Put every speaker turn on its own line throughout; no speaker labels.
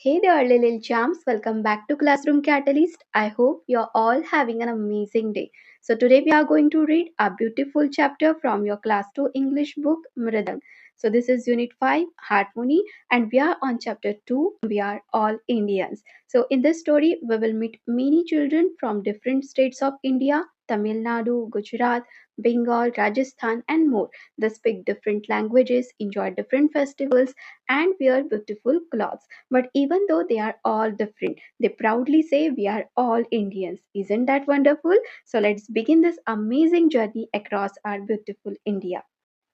Hey there, little champs. Welcome back to Classroom Catalyst. I hope you're all having an amazing day. So, today we are going to read a beautiful chapter from your Class 2 English book, Mridang. So, this is Unit 5, Harmony, and we are on Chapter 2. We are all Indians. So, in this story, we will meet many children from different states of India: Tamil Nadu, Gujarat, Bengal, Rajasthan, and more. They speak different languages, enjoy different festivals, and wear beautiful clothes. But even though they are all different, they proudly say we are all Indians. Isn't that wonderful? So let's begin this amazing journey across our beautiful India.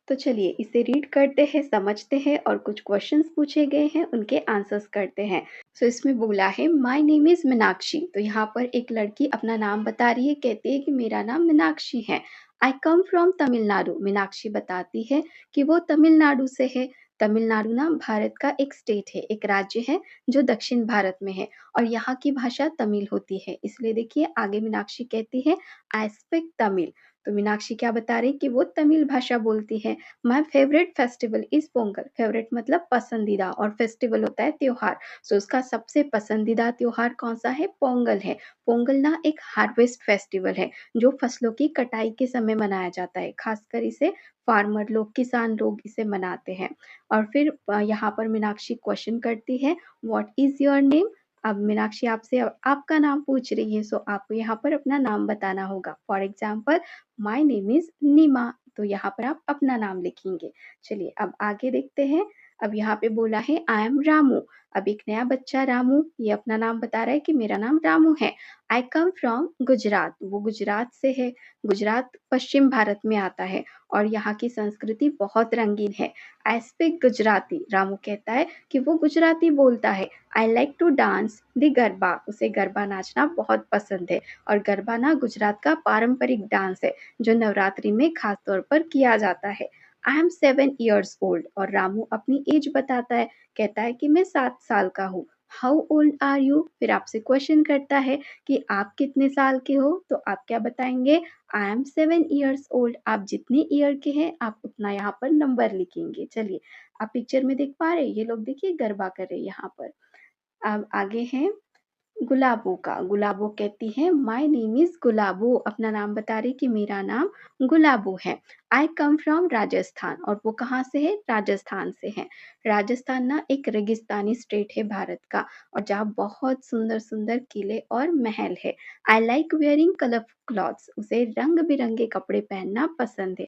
तो चलिए इसे read करते हैं, समझते हैं और कुछ questions पूछे गए हैं उनके आंसर्स करते हैं। सो इसमें बोला है माय नेम इज मीनाक्षी। तो यहाँ पर एक लड़की अपना नाम बता रही है, कहती है कि मेरा नाम मीनाक्षी है। आई कम फ्रॉम तमिलनाडु। मीनाक्षी बताती है कि वो तमिलनाडु से है। तमिलनाडु ना भारत का एक स्टेट है, एक राज्य है जो दक्षिण भारत में है और यहाँ की भाषा तमिल होती है। इसलिए देखिए आगे मीनाक्षी कहती है आई स्पीक तमिल। तो मीनाक्षी क्या बता रही कि वो तमिल भाषा बोलती है। My favourite festival is Pongal. Favourite मतलब पसंदीदा और फेस्टिवल होता है त्योहार। सो उसका सबसे पसंदीदा त्योहार कौन सा है? पोंगल है। पोंगल ना एक हार्वेस्ट फेस्टिवल है जो फसलों की कटाई के समय मनाया जाता है। खासकर इसे फार्मर लोग, किसान लोग इसे मनाते हैं। और फिर यहाँ पर मीनाक्षी क्वेश्चन करती है व्हाट इज योर नेम। अब मीनाक्षी आपसे आपका नाम पूछ रही है, सो आपको यहाँ पर अपना नाम बताना होगा। For example my name is Neema. तो यहाँ पर आप अपना नाम लिखेंगे। चलिए अब आगे देखते हैं। अब यहाँ पे बोला है आई एम रामू। अब एक नया बच्चा रामू ये अपना नाम बता रहा है कि मेरा नाम रामू है। आई कम फ्रॉम गुजरात। वो गुजरात से है। गुजरात पश्चिम भारत में आता है और यहाँ की संस्कृति बहुत रंगीन है। I speak Gujarati. रामू कहता है कि वो गुजराती बोलता है। I like to dance the garba. उसे गरबा नाचना बहुत पसंद है और गरबा ना गुजरात का पारंपरिक डांस है जो नवरात्रि में खास तौर पर किया जाता है। I M 7 years old। और रामू अपनी एज बताता है, कहता है कि मैं 7 साल का हूँ। How old are you. फिर आपसे क्वेश्चन करता है कि आप कितने साल के हो, तो आप क्या बताएंगे? I am 7 years old। आप जितने ईयर के हैं आप उतना यहाँ पर नंबर लिखेंगे। चलिए आप पिक्चर में देख पा रहे हैं, ये लोग देखिए गरबा कर रहे हैं यहाँ पर। अब आगे है गुलाबो का। गुलाबो कहती है माय नेम इज गुलाबो। अपना नाम बता रही कि मेरा नाम गुलाबो है। आई कम फ्रॉम राजस्थान। और वो कहाँ से है? राजस्थान से है। राजस्थान ना एक रेगिस्तानी स्टेट है भारत का और जहाँ बहुत सुंदर सुंदर किले और महल है। I like wearing colourful clothes. उसे रंग बिरंगे कपड़े पहनना पसंद है।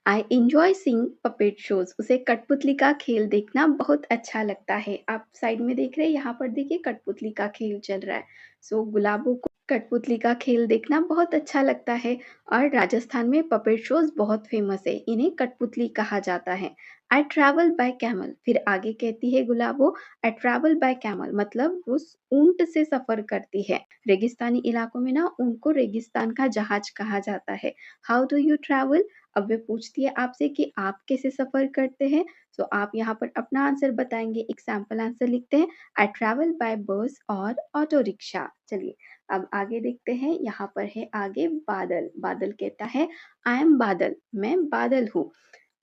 I enjoy seeing puppet shows. उसे कठपुतली का खेल देखना बहुत अच्छा लगता है। आप साइड में देख रहे हैं, यहाँ पर देखिए कठपुतली का खेल चल रहा है। सो गुलाबों को कठपुतली का खेल देखना बहुत अच्छा लगता है और राजस्थान में पपेट शोज़ बहुत फेमस है। इन्हें कठपुतली कहा जाता है। I travel by camel. फिर आगे कहती है गुलाबो आई ट्रैवल बाय कैमल मतलब वो ऊंट से सफ़र करती है। रेगिस्तानी इलाकों में ना ऊंट को रेगिस्तान का जहाज कहा जाता है। How do you travel. अब वे पूछती है आपसे कि आप कैसे सफ़र करते हैं। तो आप यहाँ पर अपना आंसर बताएंगे। एक सैम्पल आंसर लिखते हैं आई ट्रैवल बाय बस और ऑटो रिक्शा। चलिए अब आगे देखते हैं। यहाँ पर है आगे बादल। बादल कहता है आई एम बादल। मैं बादल हूँ।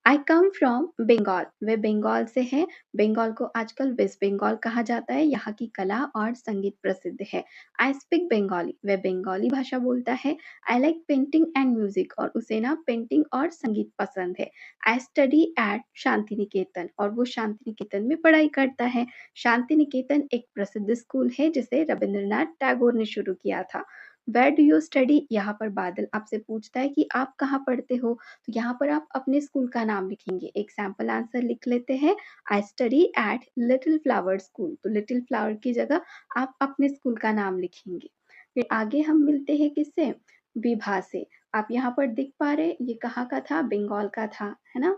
आई कम फ्रॉम बंगाल। वे बंगाल से हैं। बंगाल को आजकल वेस्ट बंगाल कहा जाता है। यहाँ की कला और संगीत प्रसिद्ध है। I speak Bengali. वह बंगाली भाषा बोलता है। I like painting and music. और उसे ना पेंटिंग और संगीत पसंद है। I study eight Shanti Niketan. और वो शांति निकेतन में पढ़ाई करता है। शांति निकेतन एक प्रसिद्ध स्कूल है जिसे रविंद्रनाथ टैगोर ने शुरू किया था। Where do you study. यहाँ पर बादल आपसे पूछता है कि आप कहाँ पढ़ते हो। तो यहाँ पर आप अपने स्कूल का नाम लिखेंगे। एक सैम्पल आंसर लिख लेते हैं। I study eight little flower school. तो लिटिल फ्लावर की जगह आप अपने स्कूल का नाम लिखेंगे। फिर आगे हम मिलते हैं किससे? विभा से। आप यहाँ पर देख पा रहे ये कहाँ का था? बंगाल का था, है ना?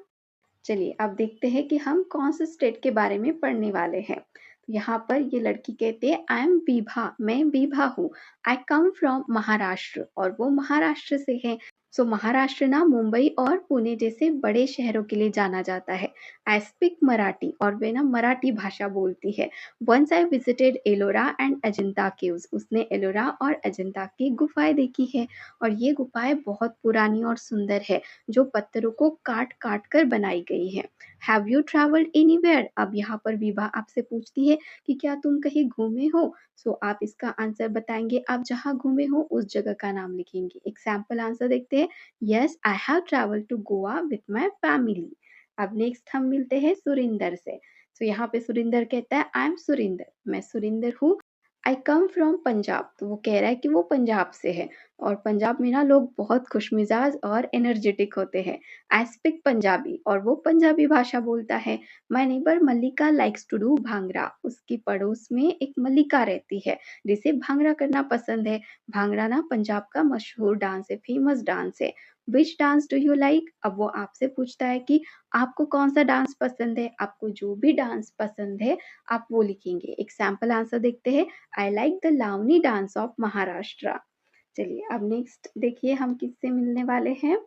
चलिए अब देखते हैं कि हम कौन से स्टेट के बारे में पढ़ने वाले हैं। तो यहाँ पर ये लड़की कहती है आई एम विभा। मैं विभा हूँ। आई कम फ्रॉम महाराष्ट्र। और वो महाराष्ट्र से है। सो महाराष्ट्र ना मुंबई और पुणे जैसे बड़े शहरों के लिए जाना जाता है। I speak Marathi. और वे ना मराठी भाषा बोलती है। Once I visited Ellora and Ajanta caves. उसने एलोरा और अजंता की गुफाएं देखी है और ये गुफाएं बहुत पुरानी और सुंदर है जो पत्थरों को काट काट कर बनाई गई है। Have you travelled anywhere? अब यहाँ पर विभा आपसे पूछती है कि क्या तुम कहीं घूमे हो? सो आप इसका आंसर बताएंगे, आप जहाँ घूमे हो उस जगह का नाम लिखेंगे। एग्जाम्पल आंसर देखते हैं। Yes, I have travelled to Goa with my family. अब नेक्स्ट हम मिलते हैं सुरिंदर से। तो यहाँ पे सुरिंदर कहता है आई एम सुरिंदर, मैं सुरिंदर हूँ। आई कम फ्रॉम पंजाब, तो वो कह रहा है कि वो पंजाब से है। और पंजाब में ना लोग बहुत खुशमिजाज और एनर्जेटिक होते हैं। आई स्पीक पंजाबी, और वो पंजाबी भाषा बोलता है। My neighbour Mallika likes to do bhangra, उसकी पड़ोस में एक मल्लिका रहती है जिसे भांगड़ा करना पसंद है। भांगड़ा ना पंजाब का मशहूर डांस है, फेमस डांस है। Which dance do you like? अब वो आपसे पूछता है कि आपको कौन सा डांस पसंद है। आपको जो भी डांस पसंद है आप वो लिखेंगे। एग्जाम्पल आंसर देखते हैं। I like the Lavani dance of Maharashtra. चलिए अब नेक्स्ट देखिए हम किससे मिलने वाले हैं।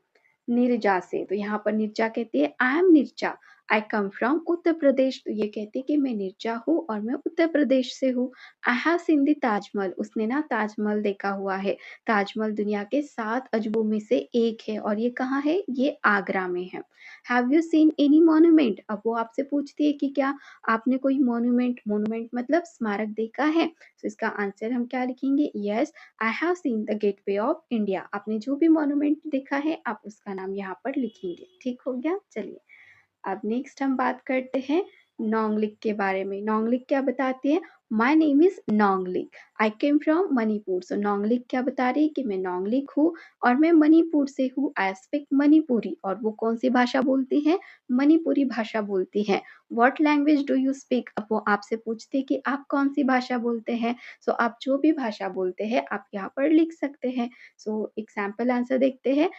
नीरजा से। तो यहाँ पर नीरजा कहती है I am Neerja, I come from Uttar Pradesh. तो ये कहती है कि मैं नीरजा हूँ और मैं उत्तर प्रदेश से हूँ। I have seen the Taj Mahal, उसने ना ताजमहल देखा हुआ है। ताजमहल दुनिया के 7 अजूबों में से एक है और ये कहाँ है? ये आगरा में है। Have you seen any monument? अब वो आपसे पूछती है कि क्या आपने कोई मॉन्यूमेंट, मॉन्यूमेंट मतलब स्मारक देखा है। तो इसका आंसर हम क्या लिखेंगे? Yes, I have seen the gateway of India. आपने जो भी मॉन्यूमेंट देखा है आप उसका नाम यहाँ पर लिखेंगे। ठीक हो गया। चलिए अब नेक्स्ट हम बात करते हैं नोंगलिक के बारे में। नोंगलिक क्या बताती है? My name is Nonglik, I came from Manipur. So Nonglik क्या बता रही है कि मैं नोंगलिक हूँ और मैं मणिपुर से हूँ। आई स्पीक मणिपुरी, और वो कौन सी भाषा बोलती है? मणिपुरी भाषा बोलती है। What language do you speak? अब वो आपसे पूछते हैं कि आप कौन सी भाषा बोलते हैं। सो आप जो भी भाषा बोलते हैं आप यहाँ पर लिख सकते हैं। सो एग्जाम्पल आंसर देखते हैं।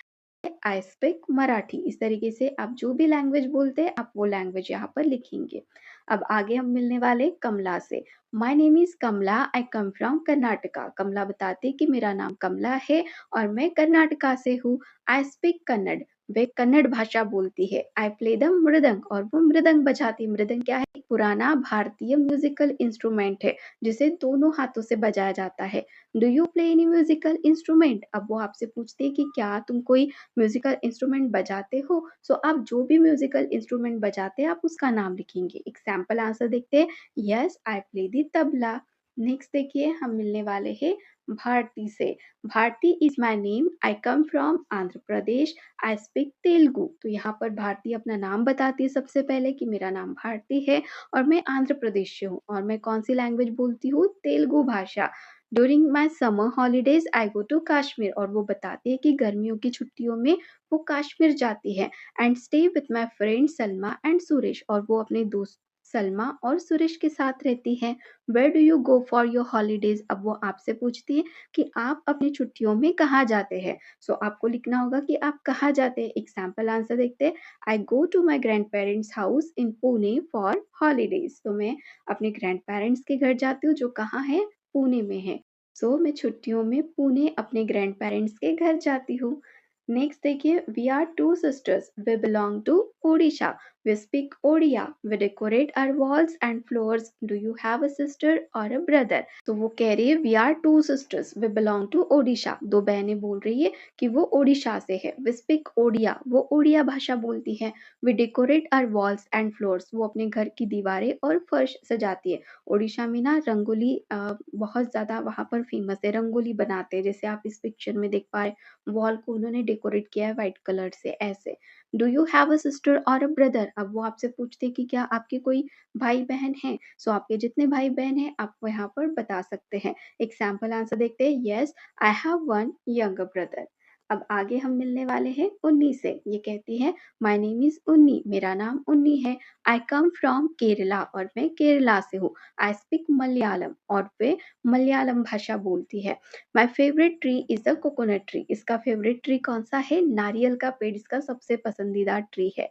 आई स्पीक मराठी। इस तरीके से आप जो भी लैंग्वेज बोलते हैं आप वो लैंग्वेज यहाँ पर लिखेंगे। अब आगे हम मिलने वाले कमला से। My name is Kamala, I come from Karnataka. Kamala बताती है कि मेरा नाम कमला है और मैं कर्नाटका से हूँ। आई स्पीक कन्नड़, वे कन्नड़ भाषा बोलती है। आई प्ले द मृदंग, और वो मृदंग बजाती है। मृदंग क्या है? एक पुराना भारतीय म्यूजिकल इंस्ट्रूमेंट है जिसे दोनों हाथों से बजाया जाता है। Do you play any musical instrument? अब वो आपसे पूछते हैं कि क्या तुम कोई म्यूजिकल इंस्ट्रूमेंट बजाते हो। सो आप जो भी म्यूजिकल इंस्ट्रूमेंट बजाते हैं आप उसका नाम लिखेंगे। एग्जाम्पल आंसर देखते हैं। Yes, I play the tabla. Next देखिए हम मिलने वाले हैं भारती से। Bharati is my name, I come from Andhra Pradesh, I speak Telugu. तो यहाँ पर भारती अपना नाम बताती है सबसे पहले कि मेरा नाम भारती है और मैं आंध्र प्रदेश से हूँ और मैं कौन सी लैंग्वेज बोलती हूँ? तेलुगु भाषा। During my summer holidays I go to Kashmir, और वो बताती है कि गर्मियों की छुट्टियों में वो कश्मीर जाती है। And stay with my friend Salma and Suresh, और वो अपने दोस्त सलमा और सुरेश के साथ रहती है। Where do you go for your holidays? अब वो आपसे पूछती है कि आप अपनी छुट्टियों में कहाँ जाते हैं। सो आपको लिखना होगा कि आप कहाँ जाते हैं। एग्जाम्पल आंसर देखते हैं। I go to my grandparents house in Pune for holidays. तो मैं अपने ग्रैंड पेरेंट्स के घर जाती हूँ जो कहाँ है? पुणे में है। सो मैं छुट्टियों में पुणे अपने ग्रैंड पेरेंट्स के घर जाती हूँ। नेक्स्ट देखिए, we are two sisters, we belong to Odisha, we speak Odia, we decorate our walls and floors. Do you have a sister or a brother? तो वो कह रही है we are two sisters, we belong to Odisha. दो बहनें बोल रही है कि वो ओडिशा से है। वी स्पीक ओडिया, वो ओडिया भाषा बोलती है। We decorate our walls and floors, वो अपने घर की दीवारें और फर्श सजाती है। ओडिशा में ना रंगोली बहुत ज़्यादा वहाँ पर फेमस है, रंगोली बनाते हैं। जैसे आप इस पिक्चर में देख पा रहे, वॉल को उन्होंने डेकोरेट किया है व्हाइट कलर से ऐसे। Do you have a sister or a brother? अब वो आपसे पूछते हैं कि क्या आपके कोई भाई बहन है। सो आपके जितने भाई बहन हैं आप वो यहाँ पर बता सकते हैं। एग्जाम्पल आंसर देखते हैं। Yes, I have one younger brother. अब आगे हम मिलने वाले हैं उन्नी से। ये कहती है माय नेम इज उन्नी, मेरा नाम उन्नी है। आई कम फ्रॉम केरला, और मैं केरला से हूँ। आई स्पीक मलयालम, और वे मलयालम भाषा बोलती है। My favourite tree is a coconut tree, इसका फेवरेट ट्री कौन सा है? नारियल का पेड़ इसका सबसे पसंदीदा ट्री है।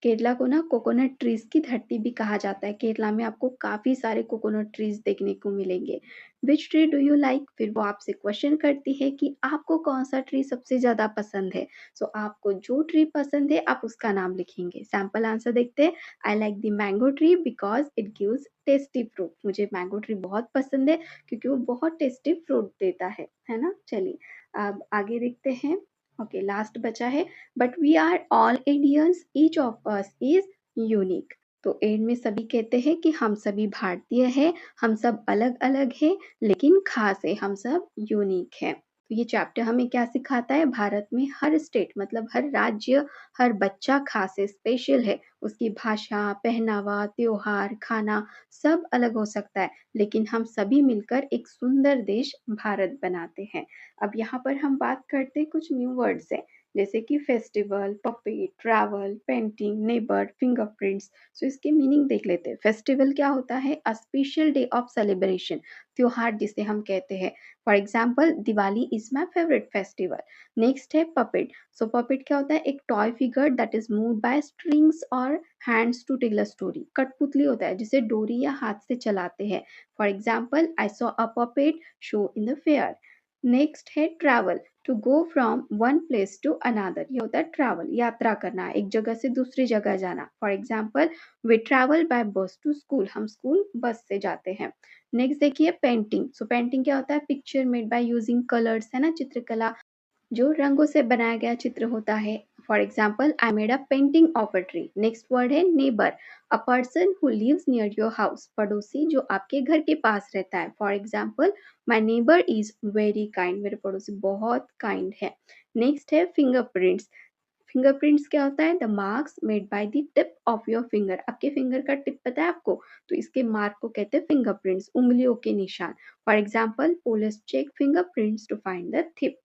केरला को ना कोकोनट ट्रीज की धरती भी कहा जाता है। केरला में आपको काफी सारे कोकोनट ट्रीज देखने को मिलेंगे। Which tree do you like? फिर वो आपसे क्वेश्चन करती है कि आपको कौन सा ट्री सबसे ज्यादा पसंद है। सो आपको जो ट्री पसंद है आप उसका नाम लिखेंगे। सैम्पल आंसर देखते हैं। I like the mango tree because it gives tasty fruit, मुझे मैंगो ट्री बहुत पसंद है क्योंकि वो बहुत टेस्टी फ्रूट देता है ना। चलिए अब आगे देखते हैं। ओके, लास्ट बचा है। But we are all Indians, each of us is unique. तो एंड में सभी कहते हैं कि हम सभी भारतीय हैं, हम सब अलग-अलग हैं, लेकिन खास है, हम सब यूनिक हैं। तो ये चैप्टर हमें क्या सिखाता है? भारत में हर स्टेट मतलब हर राज्य, हर बच्चा खास है, स्पेशल है। उसकी भाषा, पहनावा, त्योहार, खाना सब अलग हो सकता है, लेकिन हम सभी मिलकर एक सुंदर देश भारत बनाते हैं। अब यहाँ पर हम बात करते हैं कुछ न्यू वर्ड्स से, जैसे कि festival, puppet, travel, painting, neighbour, fingerprints. So इसके मीनिंग देख लेते हैं। फेस्टिवल क्या होता है? A special day of celebration, त्योहार जिसे हम कहते हैं। For example Diwali is my favourite festival. Next है पपेट। सो पपेट क्या होता है? एक toy figure that is move by strings और hands to tell a story. कठपुतली होता है जिसे डोरी या हाथ से चलाते हैं। For example I saw a puppet show in the fair. Next है travel, to go from one place to another. ये होता है ट्रैवल, यात्रा करना, एक जगह से दूसरी जगह जाना। For example we travel by bus to school, हम स्कूल बस से जाते हैं। नेक्स्ट देखिए पेंटिंग। सो पेंटिंग क्या होता है? Picture made by using colours, है ना, चित्रकला जो रंगों से बनाया गया चित्र होता है। For example I made a painting of a tree. Next word है neighbour, a person who lives near your house, पड़ोसी जो आपके घर के पास रहता है। For example my neighbour is very kind, मेरे पड़ोसी बहुत काइंड है। नेक्स्ट है फिंगरप्रिंट्स। फिंगरप्रिंट्स क्या होता है? The marks made by the tip of your finger, आपके फिंगर का टिप पता है आपको, तो इसके मार्क को कहते हैं फिंगरप्रिंट्स, उंगलियों के निशान। For example police check fingerprints to find the thief.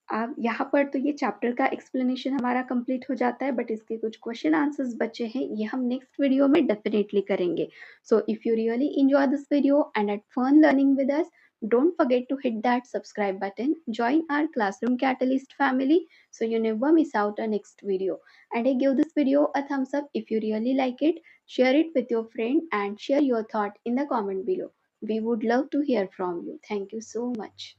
अब यहाँ पर तो ये चैप्टर का एक्सप्लेनेशन हमारा कंप्लीट हो जाता है, बट इसके कुछ क्वेश्चन आंसर्स बचे हैं, ये हम नेक्स्ट वीडियो में डेफिनेटली करेंगे। So if you really enjoy this video and had fun learning with us, don't forget to hit that subscribe button, join our Classroom Catalyst family so you never miss out our next video. And I give this video a thumbs up if you really like it, share it with your friend and share your thought in the comment below. We would love to hear from you. Thank you so much.